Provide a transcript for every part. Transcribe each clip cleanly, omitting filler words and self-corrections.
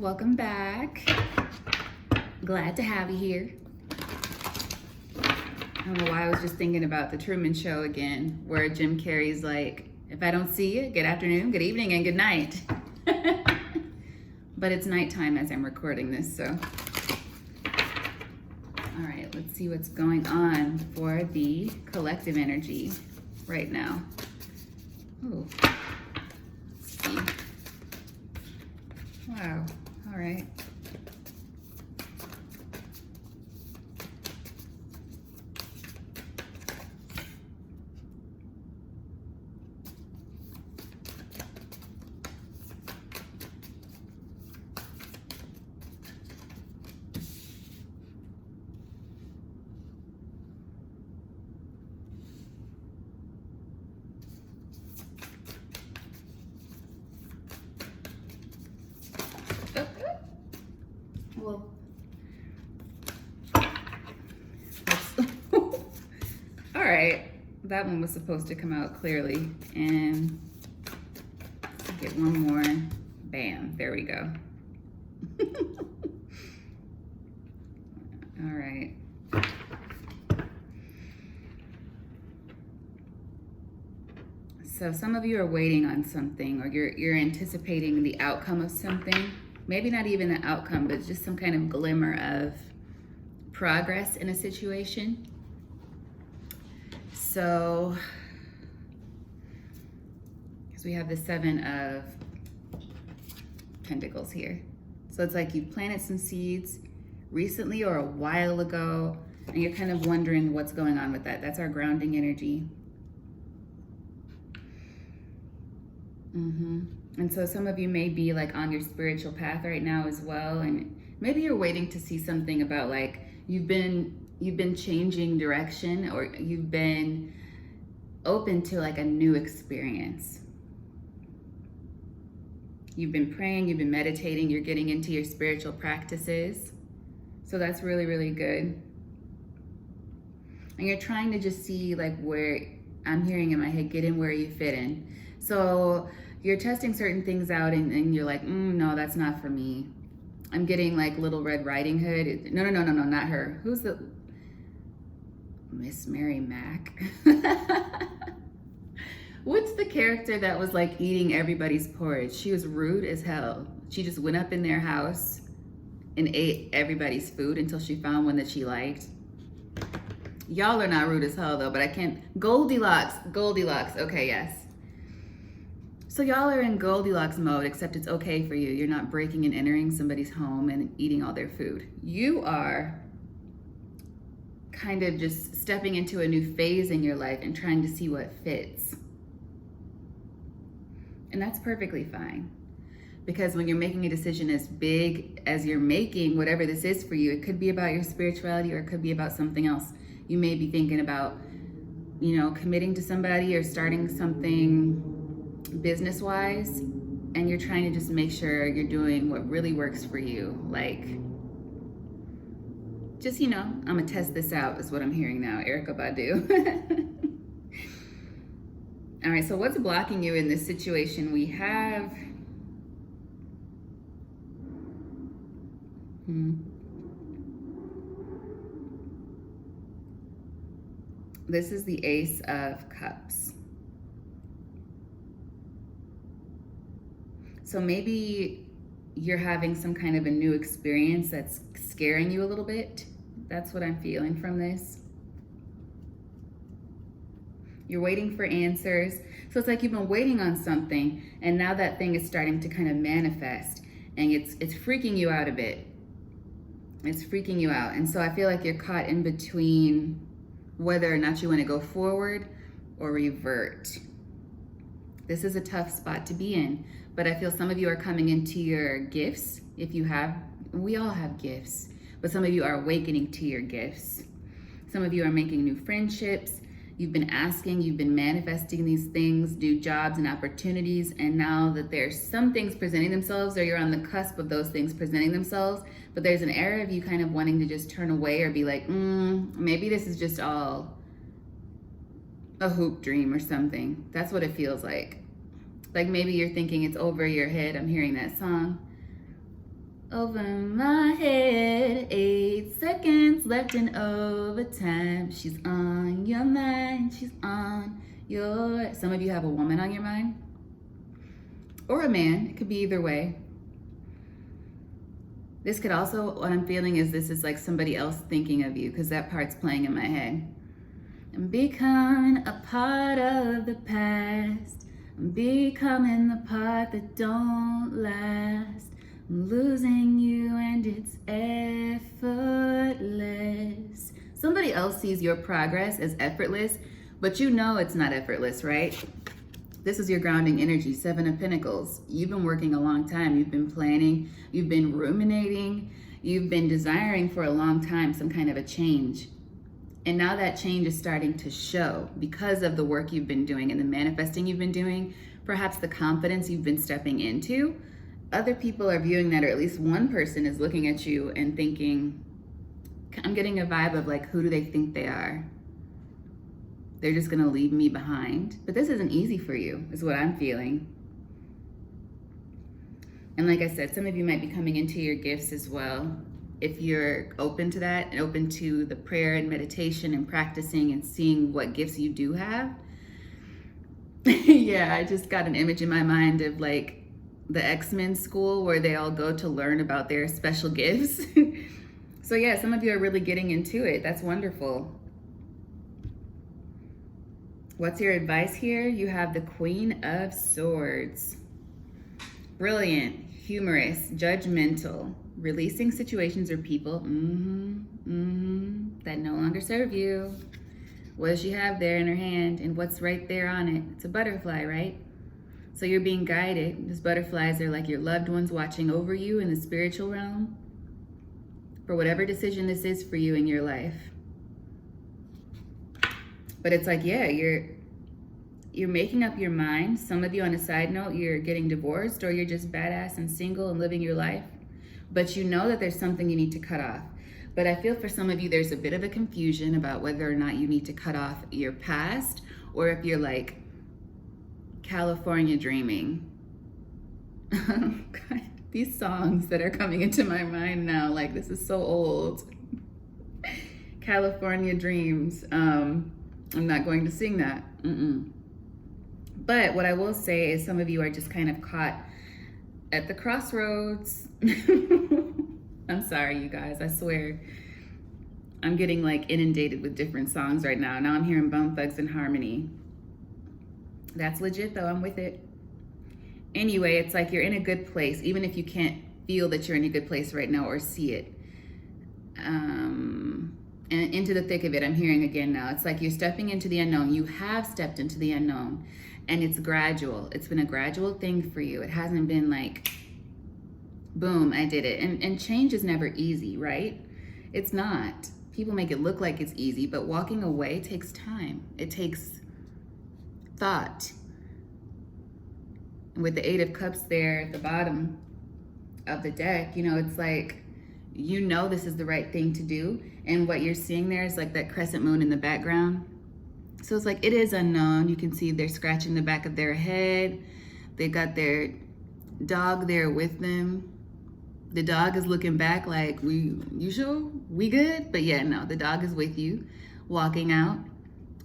welcome back. Glad to have you here. I don't know why I was just thinking about the Truman Show again, where Jim Carrey's like, if I don't see you, good afternoon, good evening, and good night. But it's nighttime as I'm recording this, so. All right, let's see what's going on for the collective energy right now. Oh, let's see. Wow, all right. Well, all right, that one was supposed to come out clearly, and get one more. Bam, there we go. All right. So some of you are waiting on something, or you're anticipating the outcome of something. Maybe not even the outcome, but just some kind of glimmer of progress in a situation. So, because we have the Seven of Pentacles here. So it's like you planted some seeds recently or a while ago, and you're kind of wondering what's going on with that. That's our grounding energy. And so some of you may be like on your spiritual path right now as well, and maybe you're waiting to see something about like you've been changing direction, or you've been open to like a new experience. You've been praying, you've been meditating, you're getting into your spiritual practices. So that's really, really good. And you're trying to just see like where, I'm hearing in my head, get in where you fit in. So you're testing certain things out, and you're like, no, that's not for me. I'm getting like Little Red Riding Hood. No, not her. Who's the Miss Mary Mack? What's the character that was like eating everybody's porridge? She was rude as hell. She just went up in their house and ate everybody's food until she found one that she liked. Y'all are not rude as hell though, but I can't. Goldilocks. Okay, yes. So y'all are in Goldilocks mode, except it's okay for you. You're not breaking and entering somebody's home and eating all their food. You are kind of just stepping into a new phase in your life and trying to see what fits. And that's perfectly fine. Because when you're making a decision as big as you're making whatever this is for you, it could be about your spirituality, or it could be about something else. You may be thinking about, committing to somebody or starting something business-wise, and you're trying to just make sure you're doing what really works for you. Like, just, I'm gonna test this out is what I'm hearing now, Erykah Badu. All right, so what's blocking you in this situation? We have, this is the Ace of Cups. So maybe you're having some kind of a new experience that's scaring you a little bit. That's what I'm feeling from this. You're waiting for answers. So it's like you've been waiting on something, and now that thing is starting to kind of manifest, and it's freaking you out a bit. It's freaking you out. And so I feel like you're caught in between whether or not you want to go forward or revert. This is a tough spot to be in, but I feel some of you are coming into your gifts. If you have, we all have gifts, but some of you are awakening to your gifts. Some of you are making new friendships. You've been asking, you've been manifesting these things, new jobs and opportunities, and now that there's some things presenting themselves, or you're on the cusp of those things presenting themselves, but there's an area of you kind of wanting to just turn away or be like, maybe this is just all a hoop dream or something. That's what it feels like. Like maybe you're thinking it's over your head. I'm hearing that song. over my head. 8 seconds left in overtime. She's on your mind. She's on your... Some of you have a woman on your mind. Or a man. It could be either way. This could also, what I'm feeling is this is like somebody else thinking of you, because that part's playing in my head. I'm becoming a part of the past. I'm becoming the part that don't last. I'm losing you and it's effortless. Somebody else sees your progress as effortless, but you know it's not effortless, right? This is your grounding energy, 7 of Pentacles. You've been working a long time. You've been planning, you've been ruminating, you've been desiring for a long time some kind of a change. And now that change is starting to show because of the work you've been doing and the manifesting you've been doing, perhaps the confidence you've been stepping into. Other people are viewing that, or at least one person is looking at you and thinking, I'm getting a vibe of like, who do they think they are? They're just gonna leave me behind. But this isn't easy for you, is what I'm feeling. And like I said, some of you might be coming into your gifts as well. If you're open to that and open to the prayer and meditation and practicing and seeing what gifts you do have. Yeah, I just got an image in my mind of like the X-Men school where they all go to learn about their special gifts. So yeah, some of you are really getting into it. That's wonderful. What's your advice here? You have the Queen of Swords. Brilliant, humorous, judgmental, releasing situations or people that no longer serve you. What does she have there in her hand, and what's right there on it? It's a butterfly, right? So you're being guided. These butterflies are like your loved ones watching over you in the spiritual realm for whatever decision this is for you in your life. But it's like, yeah, you're making up your mind. Some of you, on a side note, you're getting divorced, or you're just badass and single and living your life. But you know that there's something you need to cut off. But I feel for some of you, there's a bit of a confusion about whether or not you need to cut off your past, or if you're like California dreaming. God, these songs that are coming into my mind now, like this is so old. California dreams. I'm not going to sing that. But what I will say is some of you are just kind of caught at the crossroads. I'm sorry, you guys, I swear. I'm getting like inundated with different songs right now. Now I'm hearing Bone Thugs and Harmony. That's legit though, I'm with it. Anyway, it's like you're in a good place, even if you can't feel that you're in a good place right now or see it. And into the thick of it, I'm hearing again now. It's like you're stepping into the unknown. You have stepped into the unknown, and it's gradual. It's been a gradual thing for you. It hasn't been like, boom, I did it. And change is never easy, right? It's not. People make it look like it's easy, but walking away takes time. It takes thought. With the 8 of Cups there at the bottom of the deck, you know, it's like, you know this is the right thing to do. And what you're seeing there is like that crescent moon in the background. So it's like, it is unknown. You can see they're scratching the back of their head. They got their dog there with them. The dog is looking back like, you sure? We good? But yeah, no, the dog is with you, walking out.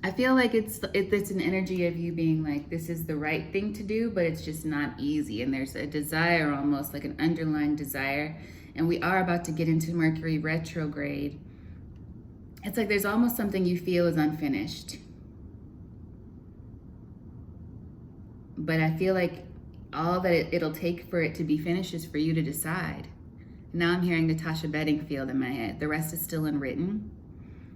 I feel like it's an energy of you being like, this is the right thing to do, but it's just not easy. And there's a desire, almost like an underlying desire. And we are about to get into Mercury retrograde. It's like there's almost something you feel is unfinished. But I feel like all that it'll take for it to be finished is for you to decide. Now I'm hearing Natasha Bedingfield in my head. The rest is still unwritten.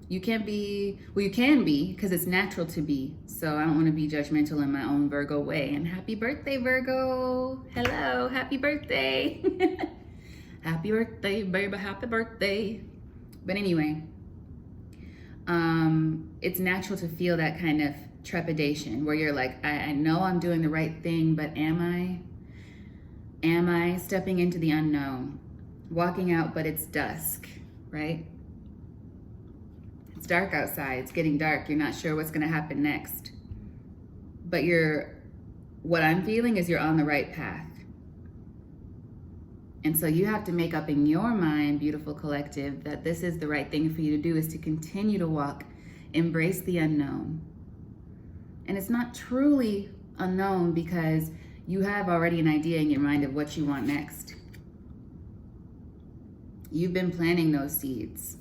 You can't be, well, you can be, because it's natural to be. So I don't want to be judgmental in my own Virgo way. And happy birthday, Virgo. Hello, happy birthday. Happy birthday, baby, happy birthday. But anyway, it's natural to feel that kind of trepidation where you're like, I know I'm doing the right thing, but am I? Am I stepping into the unknown? Walking out, but it's dusk, right? It's dark outside, it's getting dark. You're not sure what's gonna happen next. But what I'm feeling is you're on the right path. And so you have to make up in your mind, beautiful collective, that this is the right thing for you to do, is to continue to walk, embrace the unknown. And it's not truly unknown because you have already an idea in your mind of what you want next. You've been planting those seeds.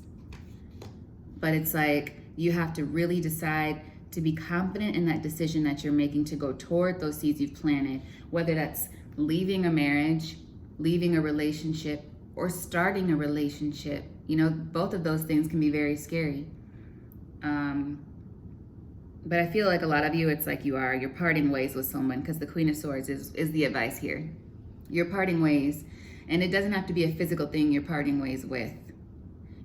But it's like you have to really decide to be confident in that decision that you're making to go toward those seeds you've planted, whether that's leaving a marriage, leaving a relationship, or starting a relationship. You know, both of those things can be very scary. But I feel like a lot of you, it's like you're parting ways with someone, because the Queen of Swords is the advice here. You're parting ways, and it doesn't have to be a physical thing you're parting ways with.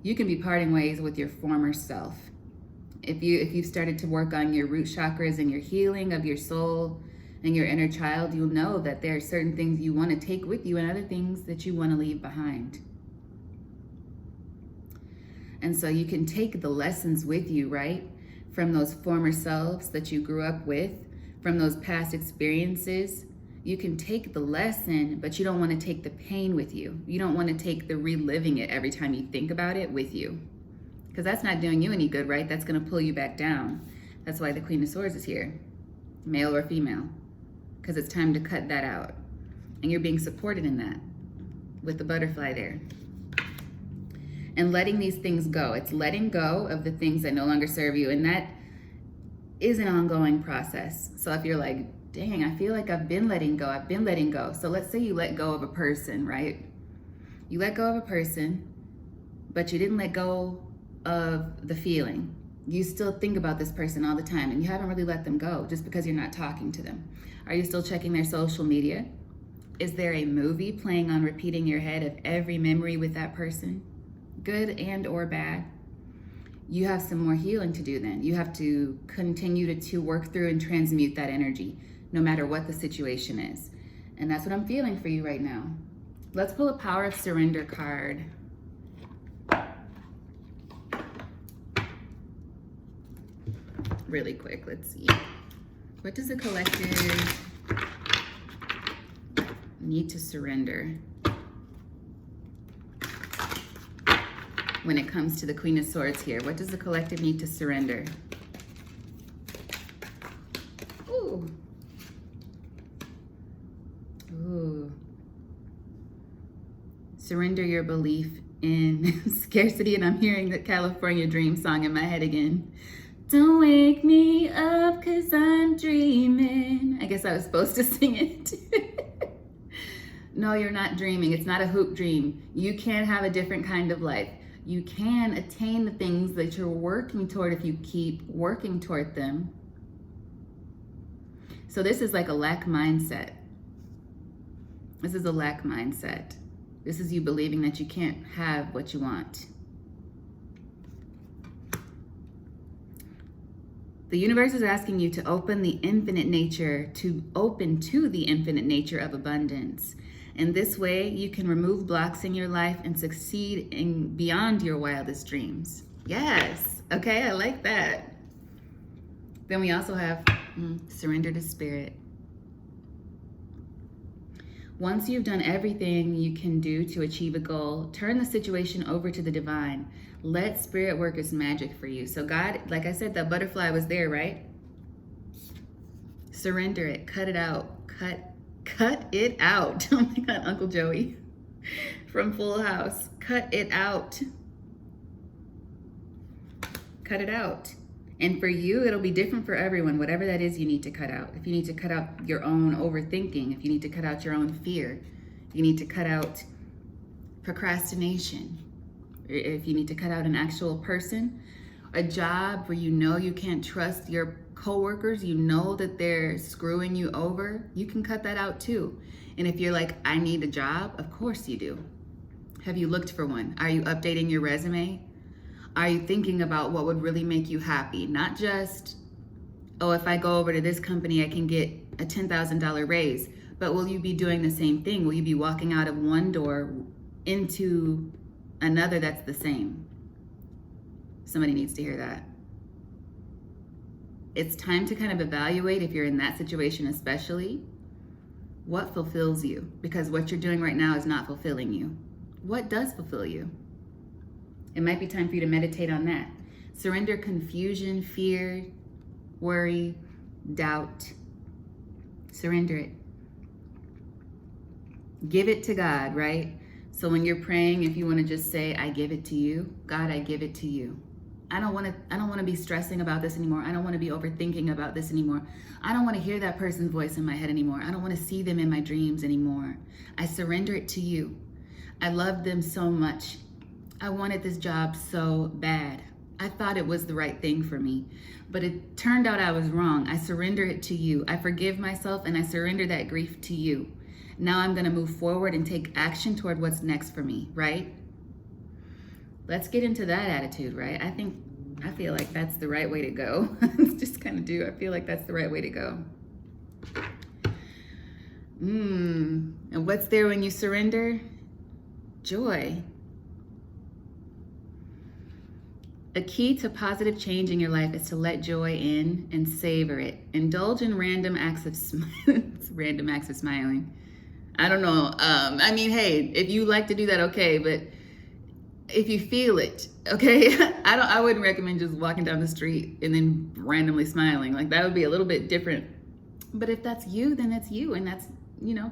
You can be parting ways with your former self. If you've started to work on your root chakras and your healing of your soul and your inner child, you'll know that there are certain things you want to take with you and other things that you want to leave behind. And so you can take the lessons with you, right? From those former selves that you grew up with, from those past experiences. You can take the lesson, but you don't want to take the pain with you. You don't want to take the reliving it every time you think about it with you. Because that's not doing you any good, right? That's going to pull you back down. That's why the Queen of Swords is here, male or female. Because it's time to cut that out. And you're being supported in that with the butterfly there. And letting these things go. It's letting go of the things that no longer serve you. And that is an ongoing process. So if you're like, dang, I feel like I've been letting go. So let's say you let go of a person, right? You let go of a person, but you didn't let go of the feeling. You still think about this person all the time, and you haven't really let them go just because you're not talking to them. Are you still checking their social media? Is there a movie playing on repeat in your head of every memory with that person? Good and or bad? You have some more healing to do then. You have to continue to work through and transmute that energy, no matter what the situation is. And that's what I'm feeling for you right now. Let's pull a Power of Surrender card. Really quick, let's see. What does the collective need to surrender when it comes to the Queen of Swords here? What does the collective need to surrender? Ooh. Ooh. Surrender your belief in scarcity, and I'm hearing the California Dream song in my head again. Don't wake me up 'cause I'm dreaming. I guess I was supposed to sing it. No, you're not dreaming. It's not a hoop dream. You can have a different kind of life. You can attain the things that you're working toward if you keep working toward them. So this is like a lack mindset. This is a lack mindset. This is you believing that you can't have what you want. The universe is asking you to open the infinite nature, open to the infinite nature of abundance. And this way you can remove blocks in your life and succeed in beyond your wildest dreams. Yes. Okay, I like that. Then we also have surrender to spirit. Once you've done everything you can do to achieve a goal, turn the situation over to the divine. Let spirit work its magic for you. So God, like I said, that butterfly was there, right? Surrender it, cut it out, cut it out. Oh my God, Uncle Joey from Full House. Cut it out. Cut it out. And for you, it'll be different for everyone, whatever that is you need to cut out. If you need to cut out your own overthinking, if you need to cut out your own fear, you need to cut out procrastination, if you need to cut out an actual person, a job where you know you can't trust your coworkers, you know that they're screwing you over, you can cut that out too. And if you're like, I need a job, of course you do. Have you looked for one? Are you updating your resume? Are you thinking about what would really make you happy? Not just, oh, if I go over to this company, I can get a $10,000 raise. But will you be doing the same thing? Will you be walking out of one door into another that's the same? Somebody needs to hear that. It's time to kind of evaluate if you're in that situation especially. What fulfills you? Because what you're doing right now is not fulfilling you. What does fulfill you? It might be time for you to meditate on that. Surrender confusion, fear, worry, doubt. Surrender it. Give it to God, right? So when you're praying, if you want to just say, I give it to you, God, I give it to you. I don't want to be stressing about this anymore. I don't want to be overthinking about this anymore. I don't want to hear that person's voice in my head anymore. I don't want to see them in my dreams anymore. I surrender it to you. I love them so much. I wanted this job so bad. I thought it was the right thing for me, but it turned out I was wrong. I surrender it to you. I forgive myself and I surrender that grief to you. Now I'm going to move forward and take action toward what's next for me, right? Let's get into that attitude, right? I feel like that's the right way to go. Just kind of do. I feel like that's the right way to go. And what's there when you surrender? Joy. A key to positive change in your life is to let joy in and savor it. Indulge in random acts of smiling. I don't know. I mean, hey, if you like to do that, okay, but if you feel it, okay, I wouldn't recommend just walking down the street and then randomly smiling. Like, that would be a little bit different. But if that's you, then that's you, and that's,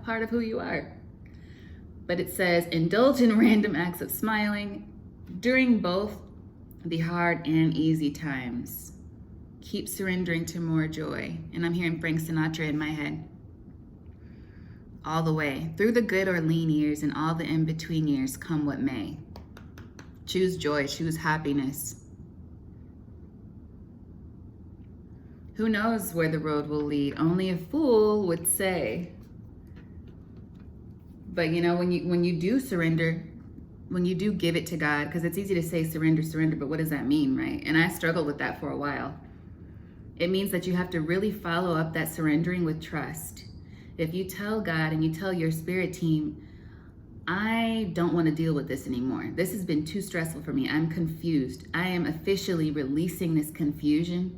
part of who you are. But it says, indulge in random acts of smiling during both the hard and easy times. Keep surrendering to more joy. And I'm hearing Frank Sinatra in my head. All the way, through the good or lean years and all the in-between years, come what may. Choose joy, choose happiness. Who knows where the road will lead? Only a fool would say. But when you do surrender, when you do give it to God, because it's easy to say surrender, but what does that mean, right? And I struggled with that for a while. It means that you have to really follow up that surrendering with trust. If you tell God and you tell your spirit team, I don't want to deal with this anymore. This has been too stressful for me. I'm confused. I am officially releasing this confusion.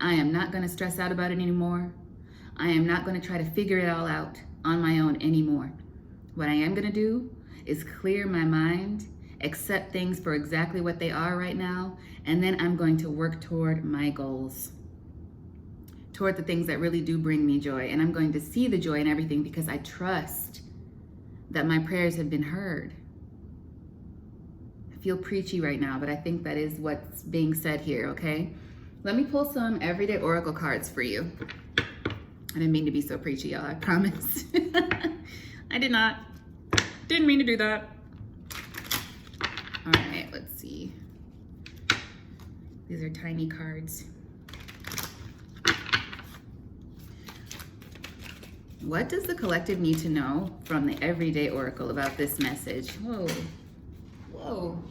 I am not going to stress out about it anymore. I am not going to try to figure it all out on my own anymore. What I am going to do is clear my mind, accept things for exactly what they are right now, and then I'm going to work toward my goals, toward the things that really do bring me joy. And I'm going to see the joy in everything because I trust that my prayers have been heard. I feel preachy right now, but I think that is what's being said here, okay? Let me pull some everyday oracle cards for you. I didn't mean to be so preachy, y'all, I promise. I did not. Didn't mean to do that. All right, let's see. These are tiny cards. What does the collective need to know from the Everyday Oracle about this message? Whoa.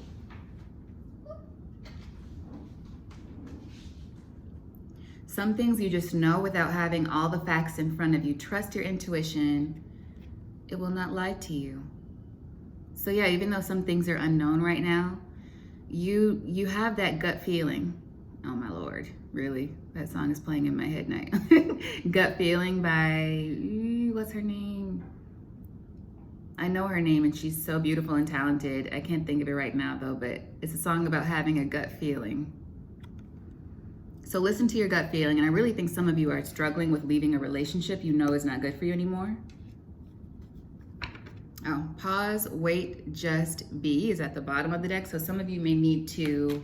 Some things you just know without having all the facts in front of you. Trust your intuition. It will not lie to you. So yeah, even though some things are unknown right now, you have that gut feeling. Oh my Lord, really? That song is playing in my head now. Gut Feeling by, what's her name? I know her name and she's so beautiful and talented. I can't think of it right now though, but it's a song about having a gut feeling. So listen to your gut feeling, and I really think some of you are struggling with leaving a relationship you know is not good for you anymore. Oh, pause, wait, just be is at the bottom of the deck. So some of you may need to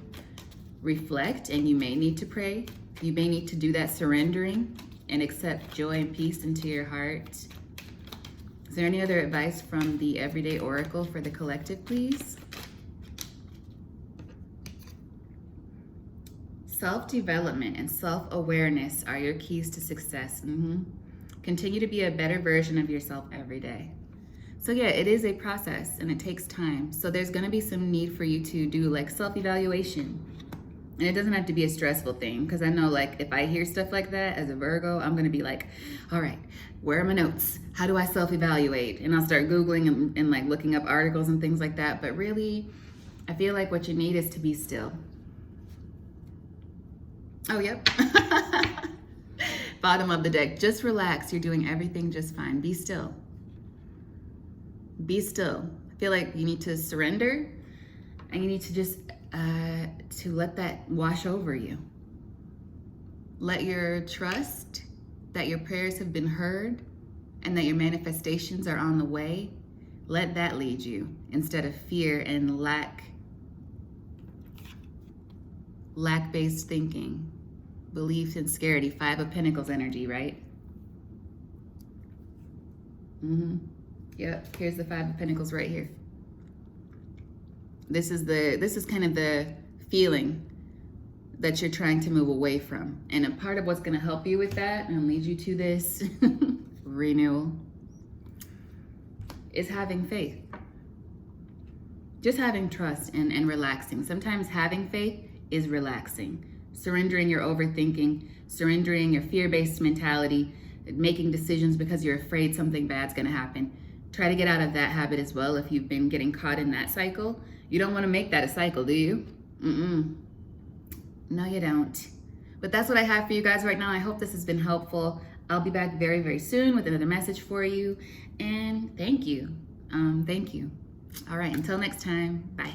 reflect and you may need to pray. You may need to do that surrendering and accept joy and peace into your heart. Is there any other advice from the Everyday Oracle for the collective, please? Self-development and self-awareness are your keys to success. Continue to be a better version of yourself every day. So yeah, it is a process and it takes time. So there's gonna be some need for you to do like self-evaluation. And it doesn't have to be a stressful thing, because I know like if I hear stuff like that as a Virgo, I'm gonna be like, all right, where are my notes? How do I self-evaluate? And I'll start Googling and like looking up articles and things like that. But really, I feel like what you need is to be still. Oh, yep. Bottom of the deck. Just relax. You're doing everything just fine. Be still. Be still. I feel like you need to surrender, and you need to just to let that wash over you. Let your trust that your prayers have been heard and that your manifestations are on the way, let that lead you instead of fear and lack-based thinking, belief and scarcity. 5 of Pentacles energy, right? Yep, here's the 5 of Pentacles right here. This is kind of the feeling that you're trying to move away from. And a part of what's going to help you with that and lead you to this renewal is having faith. Just having trust and relaxing. Sometimes having faith is relaxing. Surrendering your overthinking, surrendering your fear-based mentality, making decisions because you're afraid something bad's going to happen. Try to get out of that habit as well if you've been getting caught in that cycle. You don't want to make that a cycle, do you? No, you don't. But that's what I have for you guys right now. I hope this has been helpful. I'll be back very, very soon with another message for you. And thank you. Thank you. All right, until next time, bye.